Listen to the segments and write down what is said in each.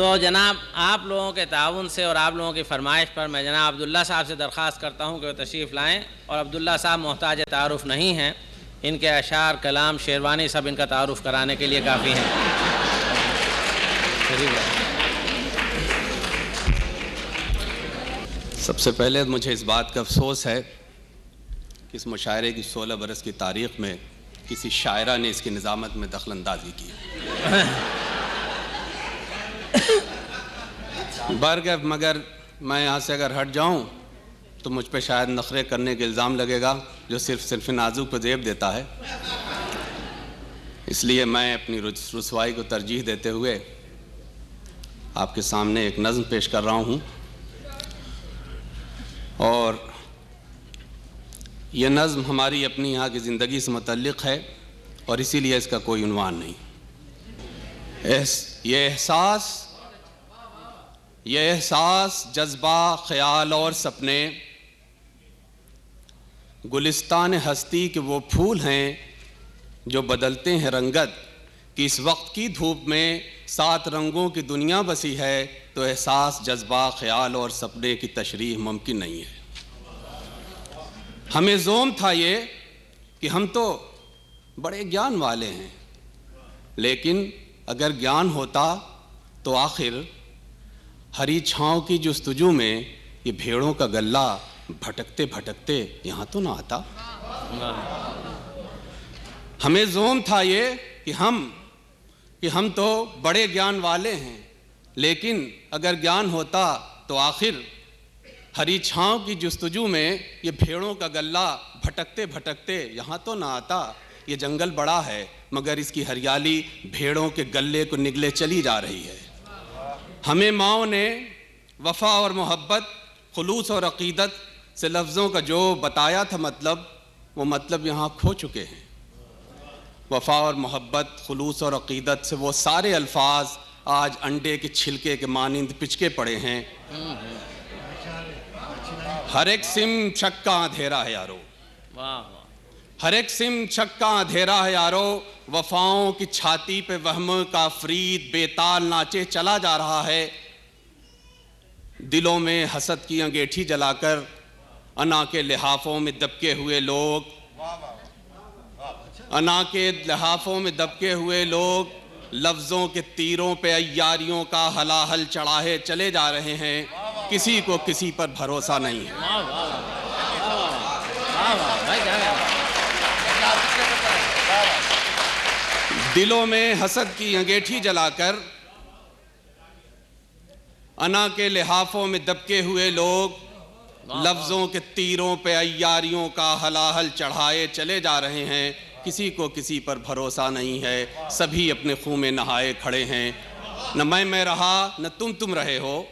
तो जनाब आप लोगों के ताउन से और आप लोगों की फरमाइश पर मैं जनाब अब्दुल्ला साहब से दरख्वास्त करता हूँ कि वो तशरीफ़ लाएँ। और अब्दुल्ला साहब मोहताज तारुफ़ नहीं हैं, इनके अशार, कलाम, शेरवानी सब इनका तारुफ़ कराने के लिए काफ़ी हैं। सबसे पहले मुझे इस बात का अफसोस है कि इस मुशायरे की 16 बरस की तारीख़ में किसी शायरा ने इसकी निज़ामत में दखल अंदाजी की। बरगफ मगर मैं यहाँ से अगर हट जाऊँ तो मुझ पे शायद नखरे करने के इल्ज़ाम लगेगा, जो सिर्फ नाजुक को ज़ेब देता है। इसलिए मैं अपनी रुसवाई को तरजीह देते हुए आपके सामने एक नज़्म पेश कर रहा हूँ। और यह नज़्म हमारी अपनी यहाँ की ज़िंदगी से मुतल्लिक़ है और इसीलिए इसका कोई उन्वान नहीं। ये एहसास, जज्बा, ख़याल और सपने गुलिस्तान हस्ती के वो फूल हैं जो बदलते हैं रंगत, कि इस वक्त की धूप में 7 रंगों की दुनिया बसी है, तो एहसास, जज्बा, ख़याल और सपने की तशरीह मुमकिन नहीं है। हमें ज़ोम था ये कि हम तो बड़े ज्ञान वाले हैं, लेकिन अगर ज्ञान होता तो आखिर हरी छाँव की जुस्तजू में ये भेड़ों का गल्ला भटकते भटकते यहाँ तो ना आता। हमें ज़ोम था ये कि हम तो बड़े ज्ञान वाले हैं, लेकिन अगर ज्ञान होता तो आखिर हरी छाँव की जुस्तजू में ये भेड़ों का गल्ला भटकते भटकते यहाँ तो ना आता। ये जंगल बड़ा है मगर इसकी हरियाली भेड़ों के गल्ले को निगले चली जा रही है। हमें माओ ने वफ़ा और मोहब्बत, खुलूस और अक़ीदत से लफ्ज़ों का जो बताया था मतलब, वो मतलब यहाँ खो चुके हैं। वफ़ा और मोहब्बत, खुलूस और अक़ीदत से वो सारे अल्फाज आज अंडे के छिलके के मानिंद पिचके पड़े हैं। हर एक सिम शक का अंधेरा है यारो, हर एक सिम शक का अंधेरा है यारो, वफ़ाओं की छाती पे वहम का फरीद बेताल नाचे चला जा रहा है। दिलों में हसद की अंगेठी जलाकर अना के लिहाफों में दबके हुए लोग, अना के लिहाफों में दबके हुए लोग लफ्ज़ों के तीरों पे अय्यारियों का हलाहल चढ़ाए चले जा रहे हैं। किसी को किसी पर भरोसा नहीं है। दिलों में हसद की अंगेठी जलाकर अना के लिहाफों में दबके हुए लोग लफ्ज़ों के तीरों पे अय्यारियों का हलाहल चढ़ाए चले जा रहे हैं। किसी को किसी पर भरोसा नहीं है, सभी अपने खून में नहाए खड़े हैं। न मैं रहा न तुम रहे हो,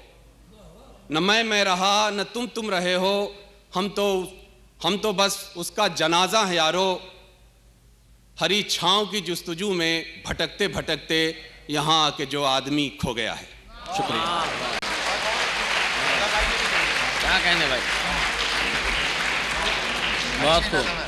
न मैं रहा न तुम रहे हो। हम तो बस उसका जनाजा है यारो, हरी छाँव की जुस्तजू में भटकते भटकते यहाँ आके जो आदमी खो गया है। शुक्रिया। क्या कहने भाई, बहुत खूब।